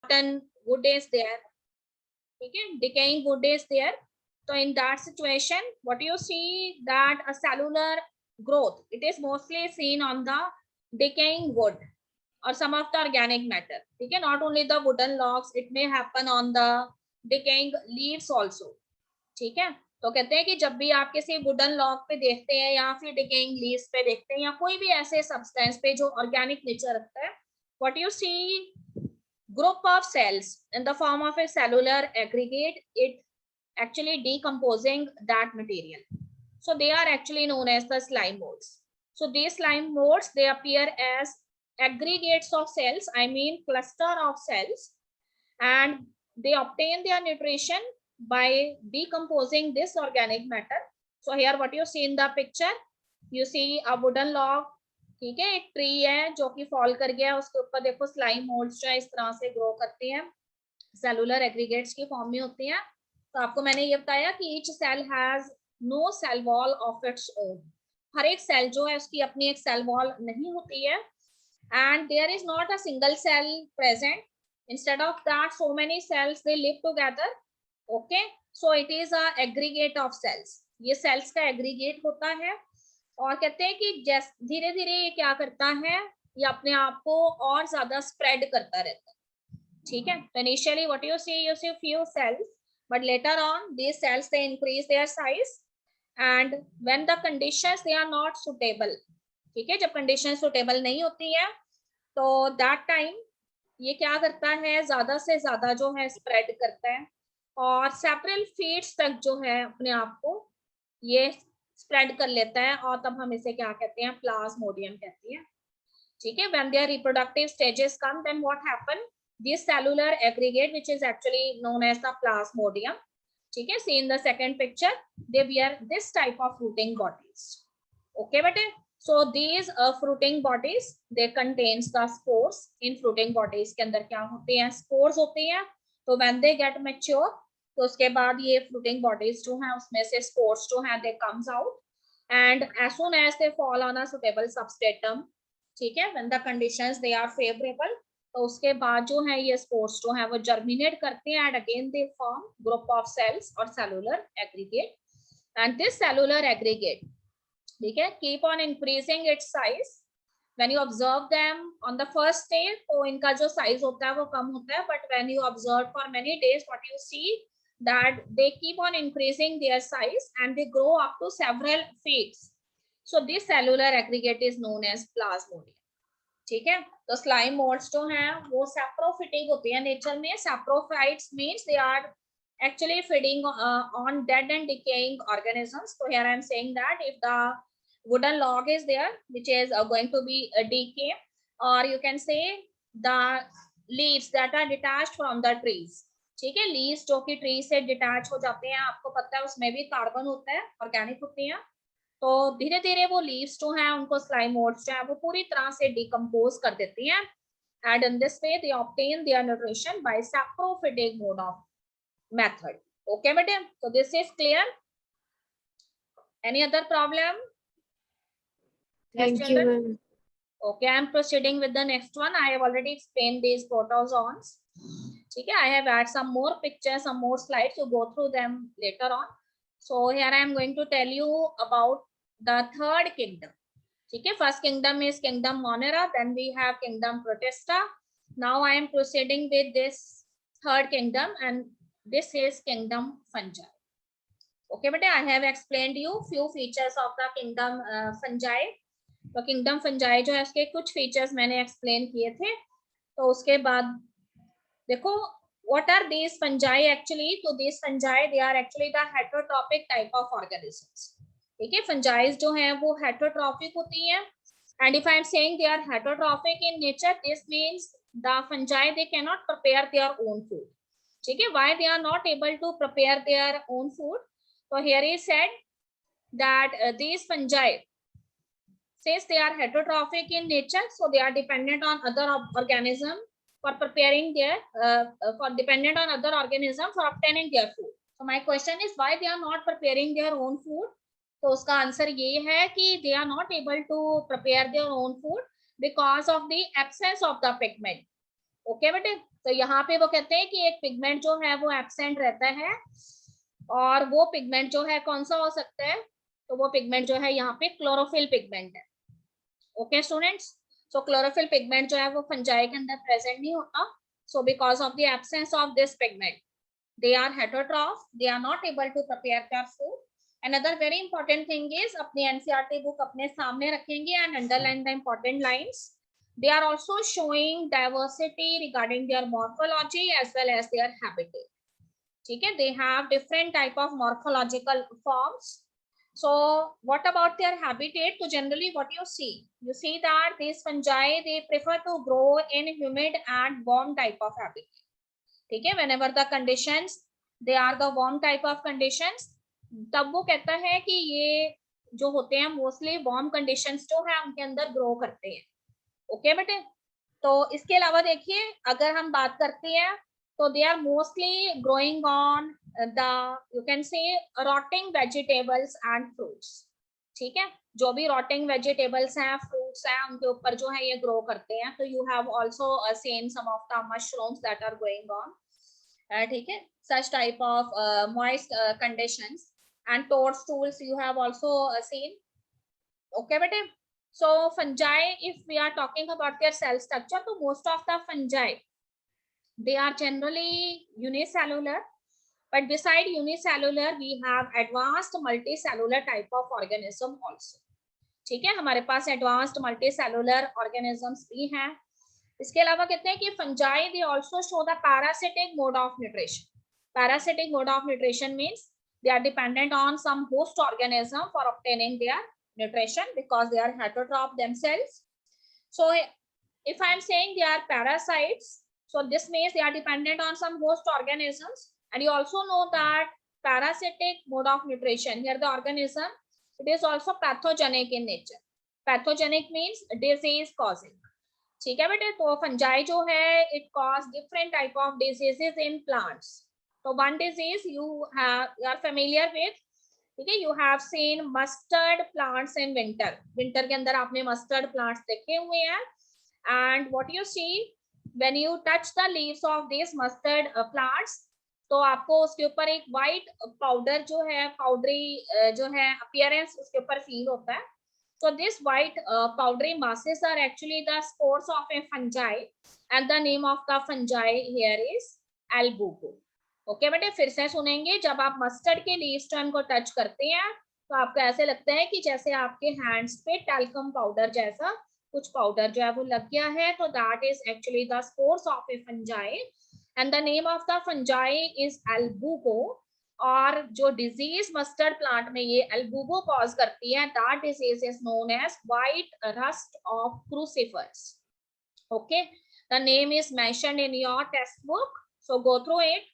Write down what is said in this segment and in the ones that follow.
rotten wood is there, okay, decaying wood is there. So in that situation, what you see that a cellular growth, it is mostly seen on the decaying wood or some of the organic matter. Okay, not only the wooden logs, it may happen on the decaying leaves also. ठीक है, तो कहते हैं कि जब भी आप किसी वुडन लॉग पे देखते हैं या फिर डिकेइंग लीव्स पे देखते हैं या कोई भी ऐसे सब्सटेंस पे जो ऑर्गेनिक नेचर रखता है, what you see group of cells in the form of a cellular aggregate, it actually decomposing that material. So they are actually known as the slime molds. So these slime molds, they appear as aggregates of cells, I mean cluster of cells, and they obtain their nutrition by decomposing this organic matter. So here what you see in the picture, you see a wooden log, ठीक है, एक tree है जो कि fall कर गया है, उसके ऊपर देखो स्लाइम मोल्ड्स जो है इस तरह से ग्रो करते हैं, सेलुलर एग्रीगेट्स की फॉर्म में होते हैं. तो आपको मैंने ये बताया कि each cell has no cell wall of its own. हर एक सेल जो है उसकी अपनी एक सेल वॉल नहीं होती है, and there is not a single cell present. Instead of that, so many cells they live together. Okay, so it is a aggregate of cells. ये cells का aggregate होता है और कहते हैं कि जैसे धीरे धीरे ये क्या करता है, ये अपने आप को और ज्यादा स्प्रेड करता रहता है. ठीक है, तो initially what you see few cells, but later on these cells they increase their size, and when the conditions they are not suitable, ठीक है, जब conditions suitable नहीं होती है तो that time ये क्या करता है, ज्यादा से ज्यादा जो है स्प्रेड करता है और सेपरल फीट्स तक जो है अपने आप को ये स्प्रेड कर लेता है, और तब हम इसे क्या कहते हैं, प्लाज्मोडियम कहते हैं. ठीक है, when their reproductive stages come, then what happen, this cellular aggregate which is actually known as the plasmodium, ठीक है, see in the second picture, they bear this type of fruiting bodies. Okay बेटे, so these fruiting bodies they contains the spores. in fruiting bodies के अंदर क्या होते हैं, spores होते हैं. तो when they get mature, तो उसके बाद ये fruiting bodies जो हैं उसमें से spores जो हैं they comes out, and as soon as they fall on a suitable substratum, ठीक है, when the conditions they are favorable, तो उसके बाद जो है ये spores जो है वो germinate करते हैं, and again they form group of cells or cellular aggregate, and this cellular aggregate, ठीक है, keep on increasing its size. when you observe them on the first stage, तो इनका जो size होता है वो कम होता है, but when you observe for many days, what you see that they keep on increasing their size and they grow up to several feet. So this cellular aggregate is known as plasmodium. ठीक है, तो slime moulds जो हैं वो saprophytic होते हैं nature में. Saprophytes means they are actually feeding on dead and decaying organisms. So here I am saying that if the wooden log is there which is going to be a decay, or you can say the leaves that are detached from the trees. ठीक है, leaves जो कि tree से detach हो जाते हैं, आपको पता है उसमें भी कार्बन होता है, ऑर्गेनिक होते हैं. तो धीरे धीरे वो लीव्स जो हैं उनको स्लाइम मोल्ड्स जो है वो पूरी तरह से डिकम्पोज कर देती हैं, and in this way they obtain their nutrition by saprophytic mode of method. Okay madam, so this is clear. Any other problem? Thank you, ma'am. Okay, I am proceeding with the next one. I have already explained these protozoans. Okay, I have added some more pictures, some more slides. You go through them later on. So here I am going to tell you about the third kingdom. Okay, first kingdom is kingdom Monera, then we have kingdom Protista. Now I am proceeding with this third kingdom, and this is kingdom Fungi. Okay, but I have explained you few features of the kingdom Fungi. तो kingdom fungi जो है उसके कुछ features मैंने explain किए थे. तो उसके बाद देखो what are these fungi actually. तो these fungi they are actually the heterotrophic type of organisms. ठीक है, fungi जो हैं वो heterotrophic होती हैं, and if I am saying they are heterotrophic in nature, this means the fungi they cannot prepare their own food. ठीक है, why they are not able to prepare their own food. So here is said that these fungi, since they are heterotrophic in nature, so they are dependent on other organism for preparing their dependent on other organism for obtaining their food. So my question is why they are not preparing their own food. तो उसका answer ये है कि they are not able to prepare their own food because of the absence of the pigment. Okay बेटे, तो यहाँ पे वो कहते हैं कि एक पिगमेंट जो है वो एब्सेंट रहता है, और वो पिगमेंट जो है कौन सा हो सकता है, तो वो पिगमेंट जो है यहाँ पे क्लोरोफिल पिगमेंट है। ओके स्टूडेंट्स, सो क्लोरोफिल पिगमेंट जो है वो फंजाई के अंदर प्रेजेंट नहीं होता, so because of the absence of this pigment they are heterotroph, they are not able to prepare their food. Another very important thing is अपनी NCERT book अपने सामने रखेंगे and underline the important lines. They are also showing diversity regarding their morphology as well as their habitat. ठीक है, they have different type of morphological forms. So what about their habitat? So generally what you see that these fungi they prefer to grow in humid and warm type of habitat. ठीक है, whenever the conditions they are the warm type of conditions, तब वो कहता है कि ये जो होते हैं मोस्टली वार्म कंडीशंस जो है उनके अंदर ग्रो करते हैं। ओके बेटे, तो इसके अलावा देखिए अगर हम बात करते हैं तो they are mostly growing on the you can say rotting vegetables and fruits. ठीक है, जो भी रॉटिंग वेजिटेबल्स हैं फ्रूट्स हैं उनके ऊपर जो है ये ग्रो करते हैं। तो you have also seen some of the mushrooms that are going on, ठीक है, such type of moist conditions, and toadstools you have also seen. Okay bete, so fungi, if we are talking about their cell structure, so most of the fungi they are generally unicellular, but beside unicellular we have advanced multicellular type of organism also. ठीक है, हमारे पास advanced multicellular organisms भी हैं। इसके अलावा कहते हैं कि fungi they also show the parasitic mode of nutrition. Parasitic mode of nutrition means they are dependent on some host organism for obtaining their nutrition because they are heterotroph themselves. So if I am saying they are parasites, so this means they are dependent on some host organisms, and you also know that parasitic mode of nutrition, here the organism it is also pathogenic in nature. Pathogenic means disease causing. ठीक है बेटे, तो fungi जो है it cause different type of diseases in plants. तो one disease you are familiar with, ठीक है, you have seen mustard plants in winter. Winter के अंदर आपने मस्टर्ड प्लांट्स देखे हुए हैं, and what you see when you touch the leaves of this mustard plants, तो आपको उसके ऊपर एक वाइट पाउडर जो है पाउडरी जो है अपीयरेंस उसके ऊपर फील होता है। So this white powdery masses are actually the spores of a fungi, and the name of the fungi here is albugo. Okay बेटे, फिर से सुनेंगे, जब आप मस्टर्ड के लीव्स को टच करते हैं तो आपको ऐसे लगता है कि जैसे आपके हैंड्स पे टैल्कम पाउडर जैसा कुछ पाउडर जो है वो लग गया है, तो that is actually the spores of A fungi, and the name of the fungi is albugo. और जो डिजीज मस्टर्ड प्लांट में ये अल्बुगो कॉज करती है, that disease is known as white rust of crucifers. Okay, the name is mentioned in your textbook, so go through it.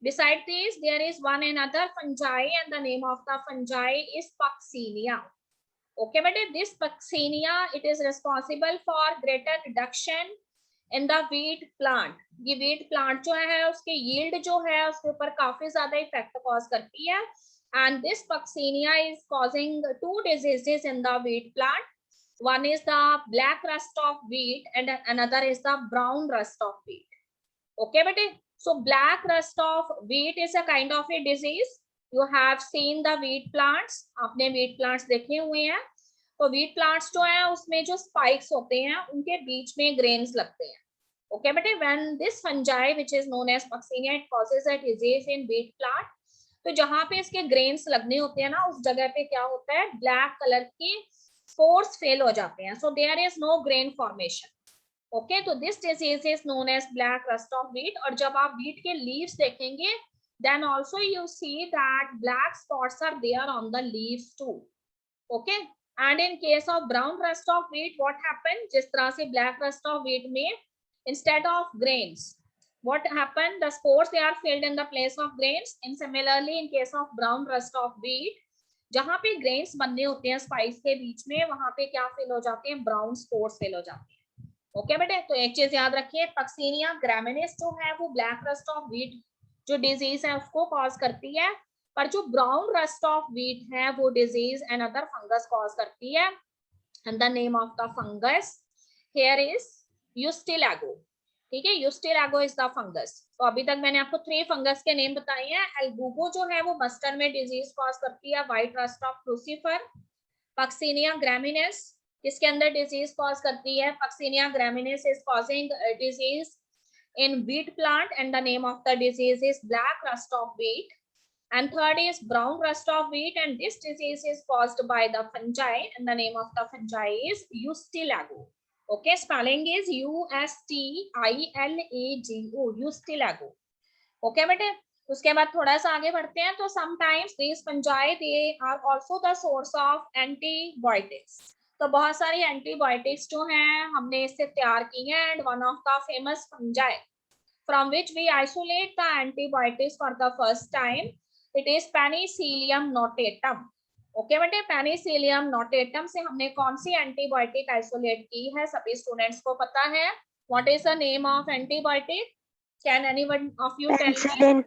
Beside this, there is one another fungi, and the name of the fungi is Puccinia. Okay, but this Puccinia it is responsible for greater reduction in the wheat plant. ये wheat plant जो है उसके yield जो है उसके ऊपर काफी ज्यादा इफेक्ट कॉज करती है, and this Puccinia is causing two diseases in the wheat plant. One is the black rust of wheat and another is the brown rust of wheat. Okay बेटे, so black rust of wheat is a kind of a disease. You have seen the wheat plants, आपने wheat plants देखे हुए हैं। तो wheat plants जो है उसमें जो स्पाइक्स होते हैं उनके बीच में ग्रेन्स लगते हैं। ओके बेटे, when this fungi which is known as Puccinia it causes a disease in wheat plant, तो जहां पे इसके ग्रेन्स लगने होते हैं ना उस जगह पे क्या होता है, ब्लैक कलर की स्पोर्स फेल हो जाते हैं, so there is no grain formation. Okay, तो this disease is known as black rust of wheat. और जब आप वीट के लीव्स देखेंगे then also you see that black spots are there on the leaves too. Okay, and in case of brown rust of wheat what happened, जिस तरह से black rust of wheat में instead of grains what happened, the spores they are filled in the place of grains, and similarly in case of brown rust of wheat जहां पे grains बनने होते हैं spice के बीच में वहां पे क्या फिल हो जाते हैं, brown spores फिल हो जाते हैं। ओके बेटे, तो एक चीज याद रखिए, पक्सीनिया ग्रामिनेस जो है वो ब्लैक रस्ट ऑफ wheat जो डिजीज है उसको कॉज करती है, पर जो ब्राउन रस्ट ऑफ वीट है वो disease and other fungus cause करती है, and the name of the fungus here is Ustilago. ठीक है, यूस्टिलागो इज द फंगस। तो अभी तक मैंने आपको 3 फंगस के नेम बताए हैं। एल्बुगो जो है वो मस्टर्ड में डिजीज कॉज करती है, white rust of crucifer. Puccinia graminis किसके अंदर डिजीज कॉज करती है, Puccinia graminis is causing disease in wheat plant and the name of the disease is black rust of wheat. And third is brown rust of wheat, and this disease is caused by the fungi and the name of the fungi is Ustilago. Okay, spelling is Ustilago, Ustilago. Okay बेटे, उसके बाद थोड़ा सा आगे बढ़ते हैं। तो sometimes these fungi they are also the source of antibiotics. तो बहुत सारी एंटीबायोटिक्स जो हैं हमने इससे तैयार की हैं, and one of the famous fungi from which we isolate the antibiotics for the first time, it is Penicillium notatum. Okay बेटे, पेनिसिलियम नोटेटम से हमने कौन सी एंटीबायोटिक आइसोलेट की है, सभी स्टूडेंट्स को पता है। What is the name of antibiotic, can anyone of you tell me?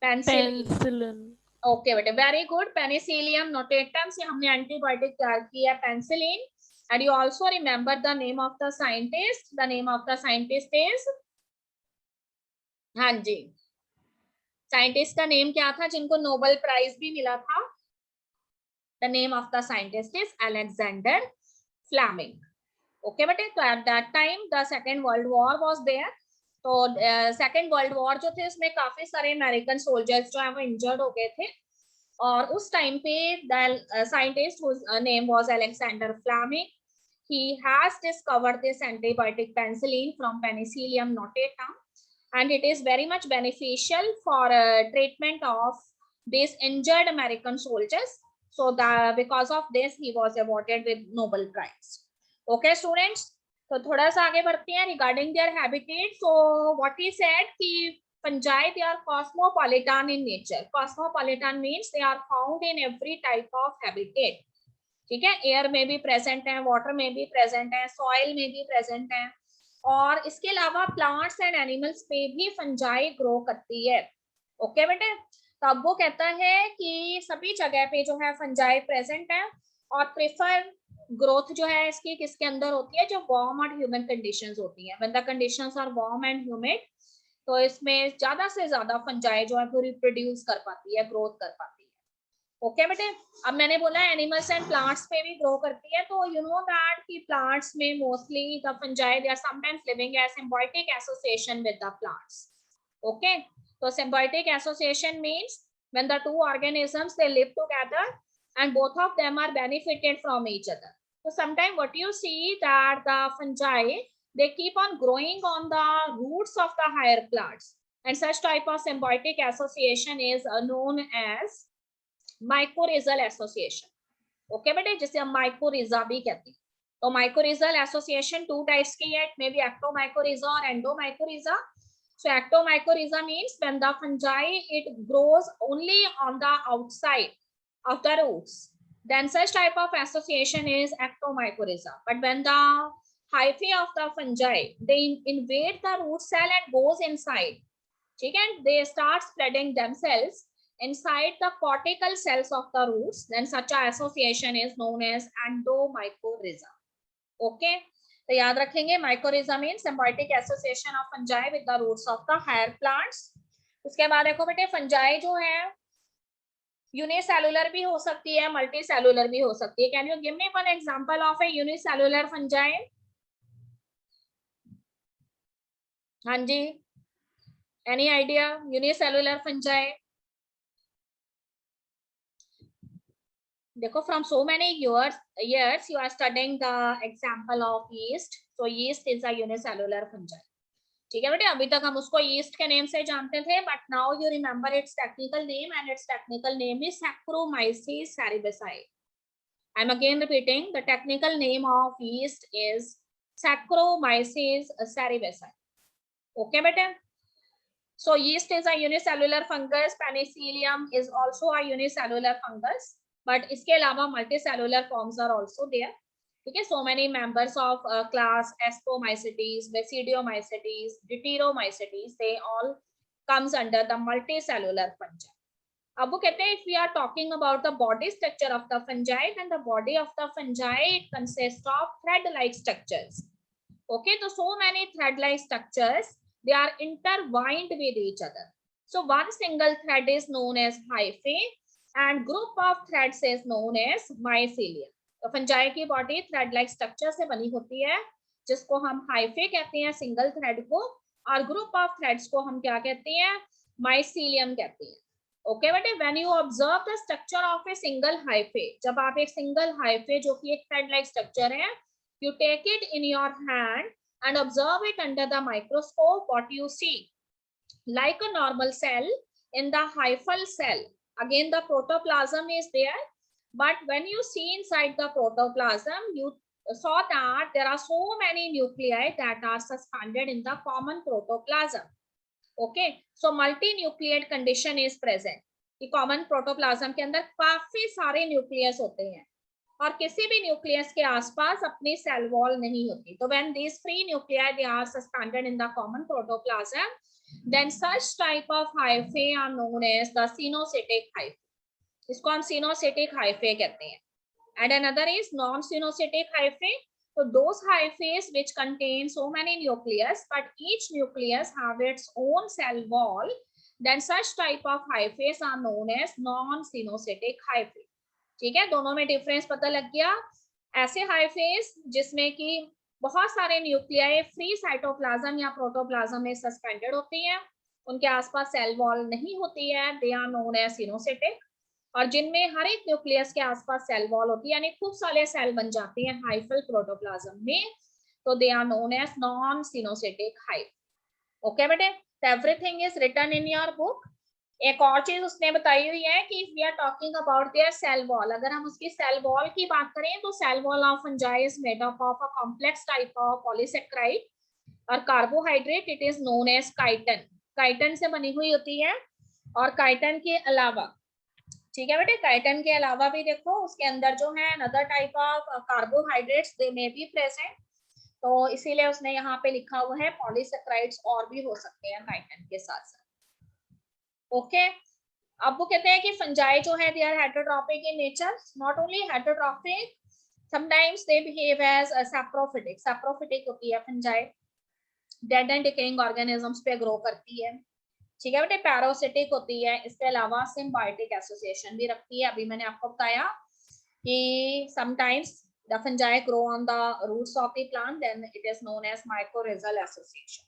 Penicillin. Okay बेटे, वेरी गुड। पेनिसिलियम नोटेटम से हमने एंटीबायोटिक तैयार की है, penicillin. And you also remember the name of the scientist, the name of the scientist is, हाँ जी, scientist का name क्या था जिनको नोबेल प्राइज भी मिला था? The name of the scientist is Alexander Fleming. Okay बेटे, तो at that time the second world war was there. तो सेकेंड वर्ल्ड वॉर जो थे उसमें काफी सारे अमेरिकन सोल्जर्स जो है वो इंजर्ड हो गए थे, और उस टाइम पे the scientist whose name was Alexander Fleming, he has discovered this antibiotic penicillin from Penicillium notatum, and it is very much beneficial for treatment of these injured American soldiers. So because of this he was awarded with Nobel Prize. Okay students, तो थोड़ा सा आगे बढ़ते हैं regarding their habitat. So what he said कि fungi they are cosmopolitan in nature. Cosmopolitan means they are found in every type of habitat. ठीक है, air में भी प्रेजेंट है, वाटर में भी प्रेजेंट है, सॉइल में भी प्रेजेंट है, और इसके अलावा प्लांट्स एंड एनिमल्स पे भी फंजाई ग्रो करती है। ओके बेटे, तो अब वो कहता है कि सभी जगह पे जो है फंजाई प्रेजेंट है, और प्रेफर ग्रोथ जो है इसकी किसके अंदर होती है, जो वार्म और ह्यूमिड कंडीशंस होती है। When the conditions are warm and humid, तो इसमें ज्यादा से ज्यादा फंजाई जो है वो रिप्रोड्यूस कर पाती है, ग्रोथ कर पाती है। ओके बेटे, अब मैंने बोला एनिमल्स एंड प्लांट्स पे भी ग्रो करती है, तो यू नो दैट कि प्लांट्स में mostly the fungi they are sometimes living as symbiotic association with the plants. Okay, तो symbiotic association means when the two organisms they live together and both of them are benefited from each other. So sometimes what you see that the fungi they keep on growing on the roots of the higher plants, and such type of symbiotic association is known as mycorrhizal association. Okay बेटे, जिसे हम mycorrhiza भी कहते हैं। तो mycorrhizal association two types की है, it may be ectomycorrhiza और endomycorrhiza. So ectomycorrhiza means when the fungi it grows only on the outside of the roots, then such type of association is ectomycorrhiza. But when the hyphae of the fungi they invade the root cell and goes inside, okay, and they start spreading themselves inside the cortical cells of the roots, then such a association is known as endomycorrhiza. Okay, तो याद रखेंगे mycorrhiza means symbiotic association of fungi with the roots of the higher plants. उसके बाद देखो बेटे, fungi जो है unicellular भी हो सकती है, मल्टी सेलुलर भी हो सकती है। Can you give me one example of A unicellular fungi? हाँ जी, एनी आइडिया यूनिसेलुलर फंजाई? देखो, from so many years you are studying the example of yeast. So yeast is a unicellular fungi. ठीक है बेटे, अभी तक हम उसको yeast के नेम से जानते थे, but now you remember its technical name, and its technical name is Saccharomyces cerevisiae. I'm again repeating, the technical name of yeast is Saccharomyces cerevisiae. Okay बेटे, so yeast is a unicellular fungus. Penicillium is also a unicellular fungus, but इसके अलावा multicellular forms are also there. ठीक है, so many members of class Ascomycetes, Basidiomycetes, Deuteromycetes, they all comes under the multicellular fungi. अब वो कहते हैं if we are talking about the body structure of the fungi, then the body of the fungi consists of thread-like structures. Okay, so so many thread-like structures, they are intertwined with each other. So one single thread is known as hyphae and group of threads is known as mycelium. तो fungi की body thread like structure से बनी होती है, जिसको हम hyphae कहते हैं सिंगल थ्रेड को, और ग्रुप ऑफ थ्रेड्स को हम क्या कहते हैं, माइसीलियम कहते हैं. ओके बेटे, when you observe the structure of a single hyphae, जब आप एक सिंगल हाइफे जो कि एक थ्रेड लाइक स्ट्रक्चर है, you take it in your hand and observe it under the microscope, what you see, like a normal cell, in the hyphal cell, again the protoplasm is there, but when you see inside the protoplasm, you saw that there are so many nuclei that are suspended in the common protoplasm. Okay, so multinucleate condition is present. कि common protoplasm के अंदर काफी सारे nucleus होते हैं और किसी भी न्यूक्लियस के आसपास अपनी सेल वॉल नहीं होती. तो when these free nuclei they are suspended in the common protoplasm, then such type of hyphae are known as the coenocytic hyphae. इसको हम सिनोसिटिक हाइफे कहते हैं. And another is non coenocytic hyphae. So those hyphae which contain so many nucleus, but each nucleus have its own cell wall, then such type of hyphae are known as non-sinusotic hyphae. ठीक है, दोनों में difference पता लग गया. ऐसे हाइफेज जिसमें कि बहुत सारे न्यूक्लियाई फ्री साइटोप्लाज्म या प्रोटोप्लाज्म में सस्पेंडेड होती हैं, उनके आसपास सेल वॉल नहीं होती है, दे आर नोन एज सिनोसिटिक. और जिनमें हर एक न्यूक्लियस के आसपास सेल वॉल होती है, यानी खूब सारे सेल बन जाते हैं हाइफल प्रोटोप्लाज्म में, तो they are known as non coenocytic hyphae. Okay बेटे, everything is written in your book. एक और चीज उसने बताई हुई है कि we are talking about their cell wall, अगर हम उसकी सेल वॉल की बात करें तो cell wall of fungi is made up of a complex type of polysaccharide और carbohydrate. It is known as chitin. Chitin से बनी हुई होती है. और काइटन के अलावा, ठीक है बेटे, काइटन के अलावा भी देखो उसके अंदर जो है another type of carbohydrates they may be present. तो इसीलिए उसने यहाँ पे लिखा हुआ है पॉलीसेक्राइड्स और भी हो सकते हैं काइटन के साथ साथ. ओके, अब वो कहते हैं कि फंजाई जो है they are heterotrophic in nature. Not only heterotrophic, sometimes they behave as saprophytic. Saprophytic होती है fungi, dead and decaying organisms पे ग्रो करती है. ठीक है बेटे, पैरासिटिक होती है. इसके अलावा सिम्बायोटिक एसोसिएशन भी रखती है. अभी मैंने आपको बताया कि sometimes the fungi grow on the roots of the plant, then it is known as mycorrhizal association.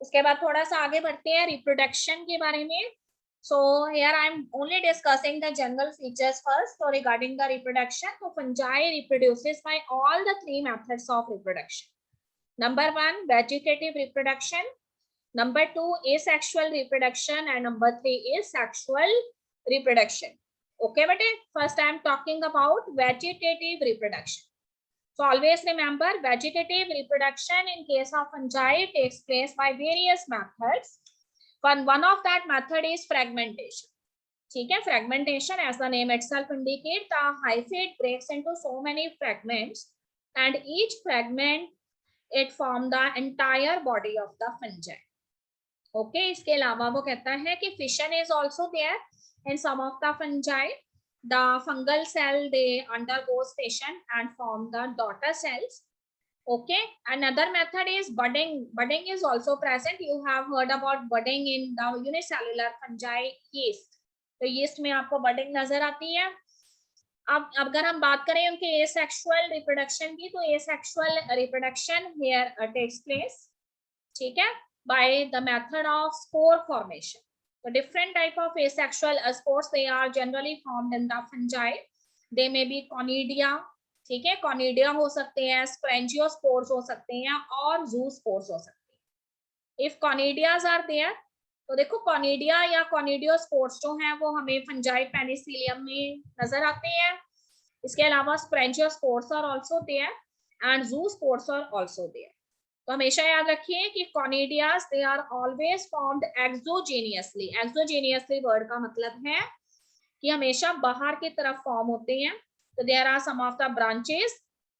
उसके बाद थोड़ा सा आगे बढ़ते हैं रिप्रोडक्शन के बारे में. So here I am only discussing the general features first. So regarding the reproduction, so fungi reproduces by all the three methods of reproduction. Number 1, vegetative reproduction. Number 2, asexual reproduction, and number 3 is sexual reproduction. Okay, but first I am talking about vegetative reproduction. So always remember, vegetative reproduction in case of fungi takes place by various methods. One of that method is fragmentation. ठीक है, fragmentation, as the name itself indicates, the hyphae breaks into so many fragments, and each fragment it form the entire body of the fungi. Okay, इसके अलावा वो कहता है कि fission is also there in some of the fungi. The fungal cell they undergo fission and form the daughter cells. Okay, another method is budding. Budding is also present. You have heard about budding in the unicellular fungi yeast. तो yeast में आपको budding नजर आती है. अब अगर हम बात करें उनके asexual reproduction की, तो asexual reproduction here takes place, ठीक है, by the method of spore formation. So different type of asexual spores, they are generally formed in the fungi. They may be conidia. ठीक है, कॉनिडिया हो सकते हैं, sporangiospores हो सकते हैं और ज़ूस्पोर्स हो सकते हैं. इफ कॉनिडियाज आर देयर, तो देखो कॉनिडिया या कॉनिडियोस्पोर्स जो हैं वो हमें फंजाई पेनिसिलियम में नजर आते हैं. इसके अलावा sporangiospores are also there and zoospores are also there. तो हमेशा याद रखिए कि conidias they are always formed exogenously. Exogenously word का मतलब है कि हमेशा बाहर की तरफ फॉर्म होते हैं. So there are some of the branches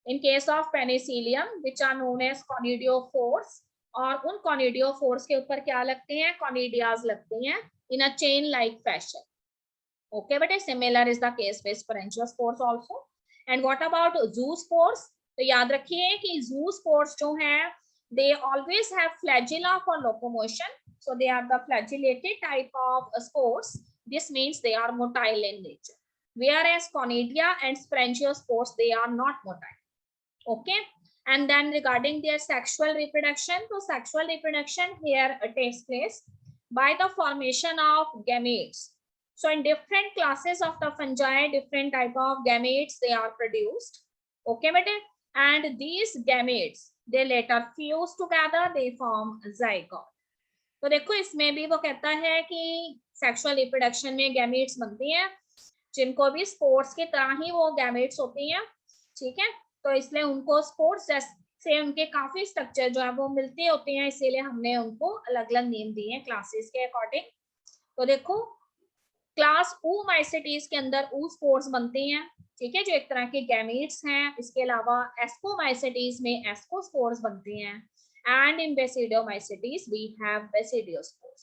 in case of penicillium which are known as conidiophores, और उन conidiophores के ऊपर क्या लगते हैं, conidias लगते हैं in a chain like fashion. Okay, but similar is the case with sporangiospours also. And what about zoospores? तो याद रखिए कि zoospores जो हैं they always have flagella for locomotion. So they are the flagellated type of spores. This means they are motile in nature. Whereas conidia and sporangiospores, they are not motile. Okay. And then regarding their sexual reproduction, so sexual reproduction here takes place by the formation of gametes. So in different classes of the fungi, different type of gametes they are produced. Okay, बेटे? And these gametes they later fuse together, they form zygote. तो देखो इसमें भी वो कहता है कि sexual reproduction में गैमेट्स बनती हैं, जिनको भी स्पोर्स की तरह ही वो गैमेट्स होती हैं, ठीक है। तो इसलिए उनको स्पोर्स से उनके काफी स्ट्रक्चर जो है वो मिलते होते हैं, इसीलिए हमने उनको अलग अलग नेम दिए हैं क्लासेस के अकॉर्डिंग। तो देखो क्लास ऊमाइसेटीज के अंदर ऊ स्पोर्स बनते हैं, ठीक है, जो एक तरह के गैमेट्स हैं। इसके अलावा एस्कोमाइसेटीज में एस्कोस्पोर्स बनते हैं, and in basidiomycetes we have basidiospores.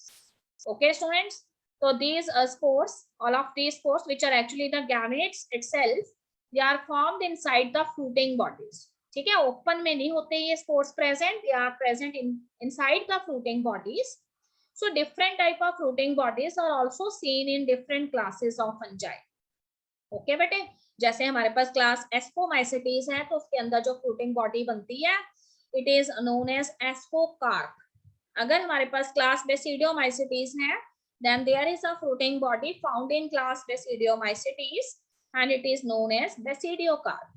Okay students, so these spores, all of these spores which are actually the gametes itself, they are formed inside the fruiting bodies. ठीक है, ओपन में नहीं होते ये spores present, they are present inside the fruiting bodies. So different type of fruiting bodies are also seen in different classes of fungi. Okay बेटे, जैसे हमारे पास class एस्कोमाइसेटीज है तो उसके अंदर जो फ्रूटिंग बॉडी बनती है it is known as ascocarp. अगर हमारे पास क्लास Basidiomycetes है, then there is a fruiting body found in class Basidiomycetes and it is known as basidiocarp.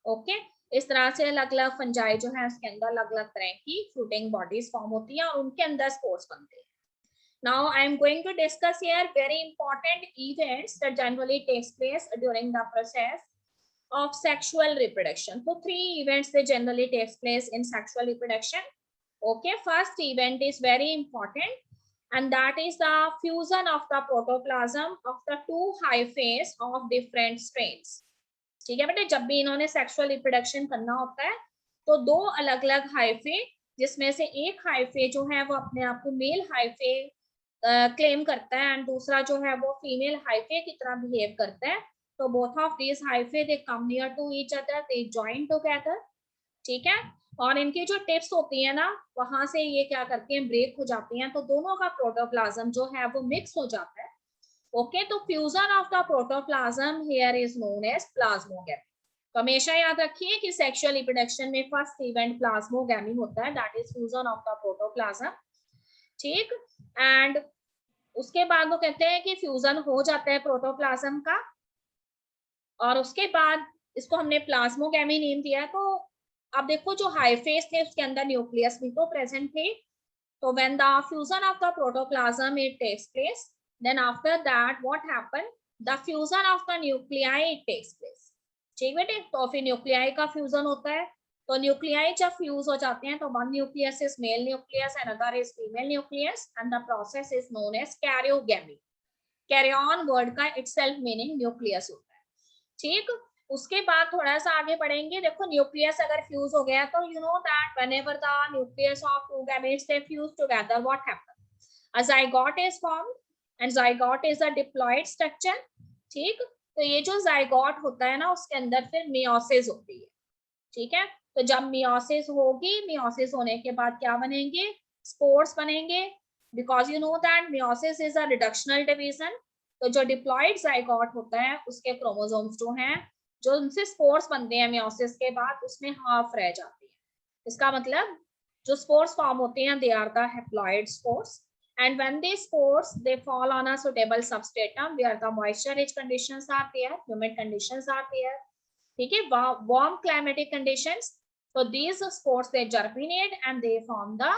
Okay, इस तरह से अलग अलग फंजाई जो है उसके अंदर अलग अलग तरह की फ्रूटिंग बॉडीज फॉर्म होती हैं और उनके अंदर स्पोर्स बनते हैं. Now I am going to discuss here very important events that generally takes place during the process of sexual reproduction. So 3 events they generally takes place in sexual reproduction. Okay, first event is very important and that is the fusion of the protoplasm of the 2 hyphae of different strains. ठीक है बेटे, जब भी इन्होंने sexual reproduction करना होता है तो 2 अलग अलग हाइफे, जिसमें से एक हाइफे जो है वो अपने आप को मेल हाइफे क्लेम करता है एंड दूसरा जो है वो फीमेल हाइफे की तरह बिहेव करता है. तो both of these hyphae they come near to each other, they join together. ठीक है, और इनकी जो टिप्स होती है ना वहां से ये क्या करती हैं, ब्रेक हो जाती हैं, तो दोनों का प्रोटोप्लाज्म जो है वो मिक्स हो जाता है. ओके, तो fusion of the protoplasm here is known as plasmogamy. तो हमेशा याद रखिए कि सेक्सुअल रिप्रोडक्शन में फर्स्ट इवेंट प्लाज्मोगैमी होता है, that is fusion of the protoplasm. ठीक, एंड उसके बाद वो कहते हैं कि फ्यूजन हो जाता है प्रोटोप्लाज्म का और उसके बाद इसको हमने प्लाज्मोगैमी नेम दिया. तो अब देखो जो हाइफेज थे उसके अंदर न्यूक्लियस भी तो प्रेजेंट थे. तो when the fusion of the protoplasm it takes place, then after that what happen, the fusion of the nuclei it takes place. ठीक बेटे, तो फिर न्यूक्लियाई का फ्यूजन होता है. तो न्यूक्लियाई जब फ्यूज हो जाते हैं तो one nucleus is male nucleus and other is female nucleus and the process is known as karyogamy. Karyon word का इटसेल्फ मीनिंग न्यूक्लियस होता है. ठीक, उसके बाद थोड़ा सा आगे बढ़ेंगे. देखो न्यूक्लियस अगर फ्यूज हो गया तो you know that whenever the nucleus of 2 gametes they fuse together, what happen, a zygote is formed and zygote is a diploid structure. ठीक, तो ये जो zygote होता है ना उसके अंदर फिर meiosis होती है. ठीक है, तो जब meiosis होगी, meiosis होने के बाद क्या बनेंगे, स्पोर्स बनेंगे, because you know that meiosis is a reductional division. तो जो डिप्लॉइड जाइगोट होता है उसके क्रोमोसोम्स जो हैं जो उनसे स्पोर्स बनते हैं मेयोसिस के बाद उसमें हाफ रह जाती है. इसका मतलब जो स्पोर्स फॉर्म होते हैं they are the haploid spores and when the spores they fall on a suitable substratum where the moisture rich conditions are there, humid conditions are there. ठीक है, वार्म क्लाइमेटिक कंडीशंस. तो these spores they germinate and they form the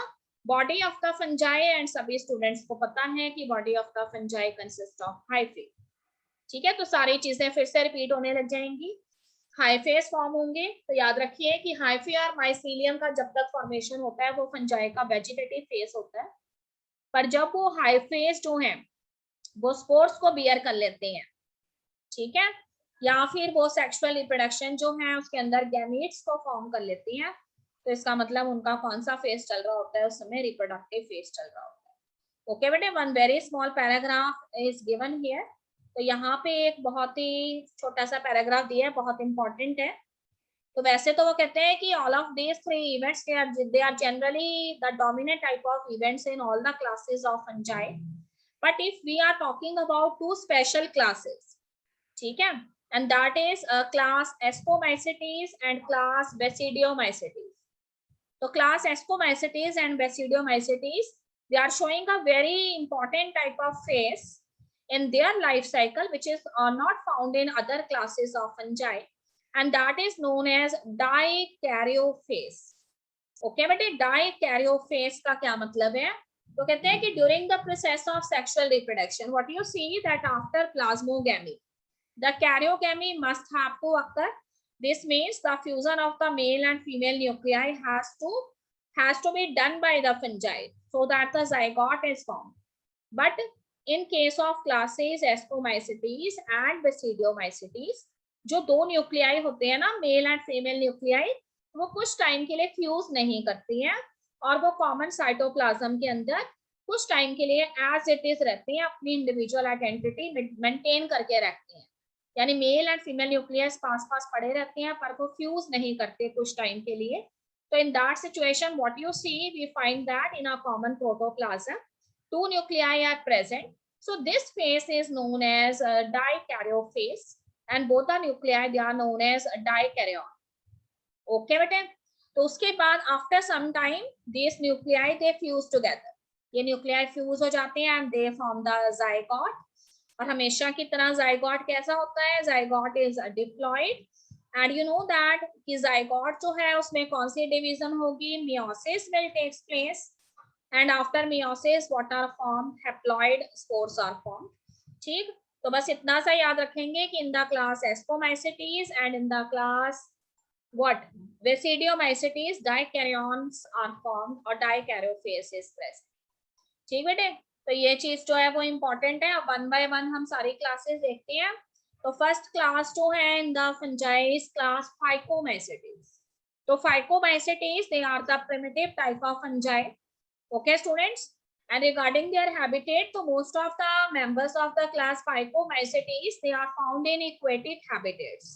body of the fungi and सभी students को पता है कि body of the fungi consist of hyphae. ठीक है, तो सारी चीजें फिर से रिपीट होने लग जाएंगी. हाइफेस फॉर्म होंगे तो याद रखिए कि हाइफे और माइसीलियम का जब तक फॉर्मेशन होता है वो फंजाई का वेजिटेटिव फेज होता है, पर जब वो हाइफेस जो है वो स्पोर्स को बियर कर लेते हैं, ठीक है, या फिर वो सेक्सुअल रिप्रोडक्शन जो है उसके अंदर गैमेट्स को फॉर्म कर लेती हैं, तो इसका मतलब उनका कौन सा फेज चल रहा होता है, उस समय रिप्रोडक्टिव फेज चल रहा होता है. ओके बेटे, one very small paragraph is given here. तो यहाँ पे एक बहुत ही छोटा सा पैराग्राफ दिया है, बहुत इंपॉर्टेंट है. तो वैसे तो वो कहते हैं कि all of these three events they are generally the dominant type of events in all the classes of fungi. But if we are talking about two special classes, ठीक है, and that is class Ascomycetes and class Basidiomycetes. So class Ascomycetes and Basidiomycetes, they are showing a very important type of phase in their life cycle which is not found in other classes of fungi, and that is known as dikaryophase. Okay, बेटे dikaryophase का क्या मतलब है? तो कहते हैं कि during the process of sexual reproduction, what you see that after plasmogamy, the karyogamy must have to occur. This means the fusion of the male and female nuclei has to be done by the fungi so that the zygote is formed. But in case of classes Ascomycetes and Basidiomycetes, जो दो nuclei होते हैं ना, male and female nuclei, वो कुछ time के लिए fuse नहीं करती हैं और वो कॉमन साइटोप्लाज्म के अंदर कुछ टाइम के लिए एज इट इज रहती हैं, अपनी इंडिविजुअल आइडेंटिटी मेंटेन करके रखती हैं. यानी मेल एंड फीमेल न्यूक्लियस पास पास पड़े रहते हैं पर वो फ्यूज नहीं करते कुछ टाइम के लिए. तो in that situation what you see, we find that in a common protoplasm two nuclei are present. So this phase is known as dikaryophase, and both the nuclei they are known as dikaryon. Okay बेटे, तो उसके बाद after some time these nuclei they fuse together. ये nuclei fuse हो जाते हैं and they form the zygote. और हमेशा की तरह zygote कैसा होता है? Zygote is diploid, and you know that कि zygote जो है उसमें कौन सी division होगी? Meiosis will take place. And after meiosis what are formed? Haploid spores are formed. ठीक, तो बस इतना सा याद रखेंगे कि in the class Ascomycetes and in the class what Basidiomycetes dikaryons are formed और dikaryophase is present. ठीक बेटे, तो ये चीज जो है वो इम्पोर्टेंट है. अब वन बाय वन हम सारी क्लासेस देखते हैं. तो फर्स्ट क्लास जो है in the fungi class Phycomycetes. तो Phycomycetes they are the primitive type of fungi. Okay students, and regarding their habitat, so most of the members of the class Phycomycetes they are found in aquatic habitats.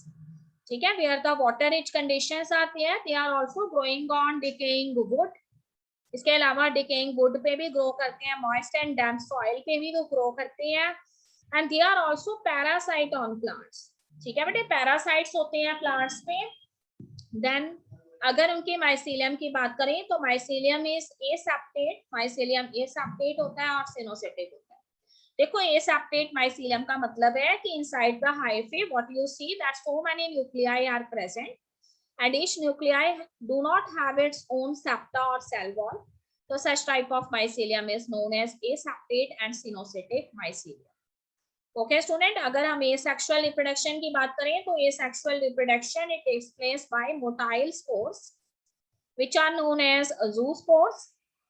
ठीक है, where the water rich conditions are there. They are also growing on decaying wood. इसके अलावा decaying wood पे भी grow करते हैं, moist and damp soil पे भी वो grow करते हैं, and they are also parasite on plants. ठीक है बेटे, parasites होते हैं plants पे. Then अगर उनके माइसीलियम की बात करें तो mycelium is aseptate. Mycelium aseptate होता है और सिनोसेटिक होता है. देखो एसेप्टेट माइसीलियम का मतलब है कि inside the hyphae what you see that so many nuclei are present and each nuclei do not have its own septa और सेल वॉल. तो such type of mycelium is known as aseptate and coenocytic mycelium. Okay student, अगर हम asexual reproduction की बात करें तो asexual reproduction it takes place by motile spores which are known as zoospores,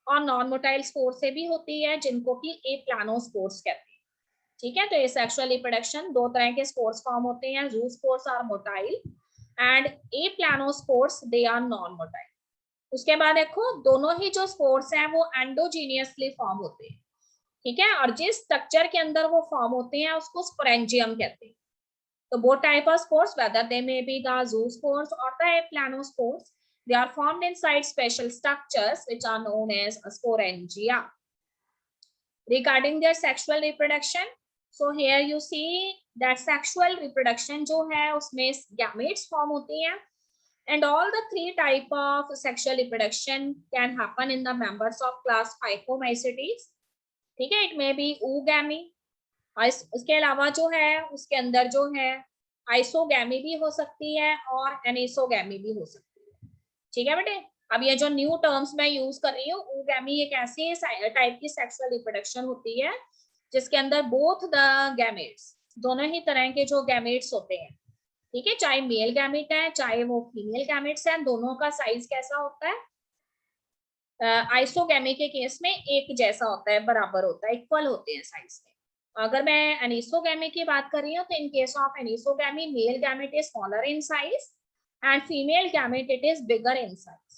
और non motile spores से भी होती है जिनको कि एप्लानोस्पोर्स कहते हैं. ठीक है, तो एसेक्सुअल रिप्रोडक्शन दो तरह के स्पोर्स फॉर्म होते हैं, ज़ूस्पोर्स और motile, and aplanospores they are non motile. उसके बाद देखो दोनों ही जो स्पोर्स हैं वो एंडोजीनियसली फॉर्म होते हैं. ठीक है, और जिस स्ट्रक्चर के अंदर वो फॉर्म होते हैं उसको स्पोरेंजियम कहते हैं. तो both type of spores whether they may be the zoospores और the aplanospores they are formed inside special structures which are known as sporangia. Regarding their sexual reproduction, so here you see that sexual reproduction जो है उसमें gametes form होती हैं, and all the three type of sexual reproduction can happen in the members of class Phycomycetes. ठीक है, it may be oogammy, और उसके अलावा जो है उसके अंदर जो है आइसोगैमी भी हो सकती है और एनिसोगैमी भी हो सकती है. ठीक है बेटे, अब ये जो न्यू टर्म्स मैं यूज कर रही हूँ, oogammy एक ऐसी टाइप की सेक्सुअल रिप्रोडक्शन होती है जिसके अंदर बोथ द गैमेट्स, दोनों ही तरह के जो गैमेट्स होते हैं, ठीक है, चाहे मेल गैमेट है चाहे वो फीमेल गैमेट्स हैं, दोनों का साइज कैसा होता है? आइसोगैमी के केस में एक जैसा होता है, बराबर होता है, इक्वल होते हैं साइज में. अगर मैं एनिसोगैमी की बात कर रही हूँ तो in case of anisogamy male gamete is smaller in size and female gamete it is bigger in size.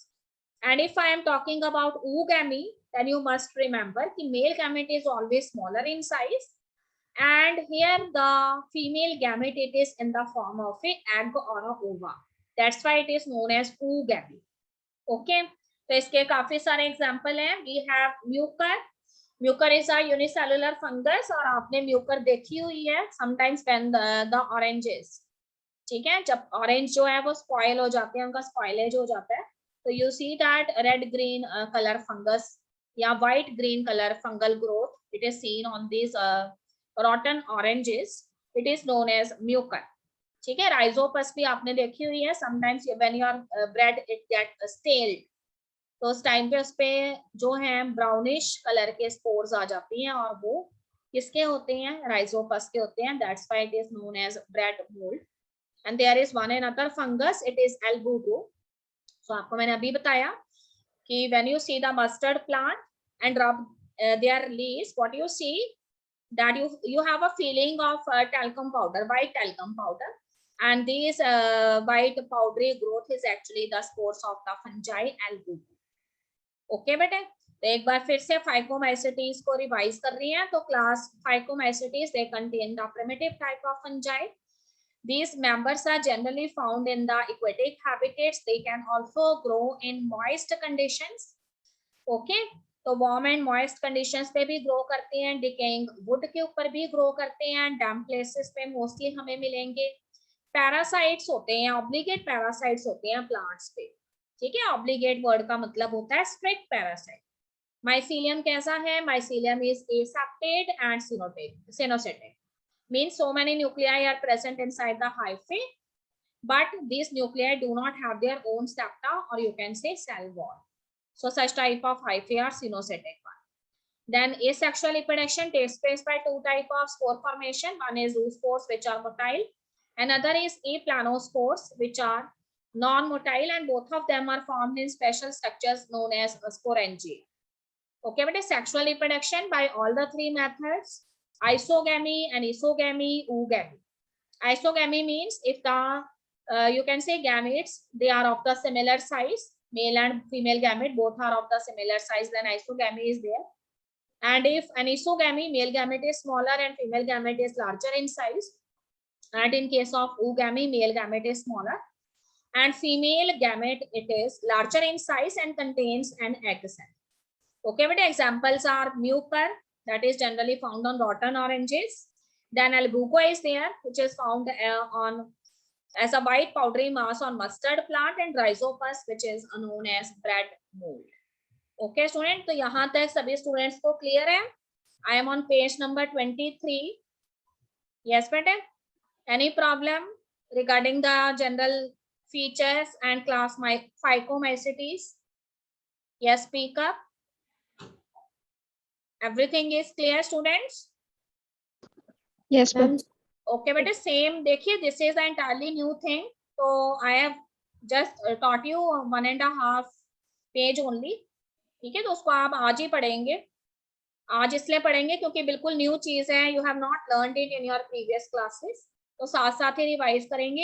And if I am talking about oogamy, then you must remember the male gamete is always smaller in size, and here the female gamete it is in the form of a egg or a ova. That's why it is known as oogamete. Okay, तो इसके काफी सारे example हैं. We have mucor. Mucor is a unicellular fungus, और आपने Mucor देखी हुई है समटाइम्स व्हेन द ऑरेंजेस, ठीक है, जब ऑरेंज जो है वो स्पॉइल हो जाते हैं, उनका स्पॉइलेज हो जाता है, तो you see that red green colour fungus या white green colour fungal growth, it is seen on this rotten oranges, it is known as mucor. ठीक है, राइजोपस भी आपने देखी हुई है. Sometimes when your bread it get staled, तो उस टाइम पे उस पे जो है ब्राउनिश कलर के स्पोर्स आ जाती हैं, और वो किसके होते हैं? राइजोपस के होते हैं. That's why it is known as bread mould. And there is one another fungus, it is Albugo. So आपको मैंने अभी बताया कि when you see the mustard plant and rub their leaves, what you see that you have a feeling of talcum powder, white talcum powder, and this white powdery growth is actually the spores of the fungi albugo. Okay बेटे, तो एक बार फिर से phycomycetes को revise कर रही हैं. तो class phycomycetes, they contain the primitive type of fungi. These members are generally found in the aquatic habitats. They can also grow in moist conditions. Okay, तो वार्म एंड मॉइस्ट कंडीशंस पे भी grow करते हैं. Decaying would के ऊपर भी grow करते हैं. डैम्प प्लेसेस पे मोस्टली हमें मिलेंगे. पैरासाइट्स होते हैं, ऑब्लिगेट पैरासाइट्स होते हैं प्लांट्स पे. ठीक है, ऑब्लिगेट वर्ड का मतलब होता है स्ट्रिक्ट पैरासाइट. माइसीलियम कैसा है? Mycelium is aseptate and coenocytic. Means so many nuclei are present inside the hyphae, but these nuclei do not have their own septa, or you can say cell wall. So such type of hyphae are cenocetic one. Then asexual reproduction takes place by two type of spore formation. One is zoospores, which are motile. Another is aplanospores, which are non-motile, and both of them are formed in special structures known as sporangia. Okay, but sexual reproduction by all the three methods: isogamy and isogamy, oogamy. Isogamy means if the you can say gametes, they are of the similar size, male and female gamete both are of the similar size, then isogamy is there. And if an isogamy, male gamete is smaller and female gamete is larger in size, and in case of oogamy, male gamete is smaller and female gamete it is larger in size and contains an egg cell. Okay, but examples are mucor, that is generally found on rotten oranges. Then albugo is there, which is found on as a white powdery mass on mustard plant, and rhizopus, which is known as bread mold. Okay student, तो यहाँ तक सभी students को clear है? I am on page number 23. Yes बेटे, any problem regarding the general features and class phycomycetes? Yes, speak up. Everything is clear students? Yes, ma'am. Okay बेटे, same देखिए, this is entirely new thing. तो I have just taught you 1.5 page only. ठीक है, तो उसको आप आज ही पढ़ेंगे. आज इसलिए पढ़ेंगे क्योंकि बिल्कुल न्यू चीज है. You have not learned it in your previous classes, तो साथ साथ ही रिवाइज करेंगे.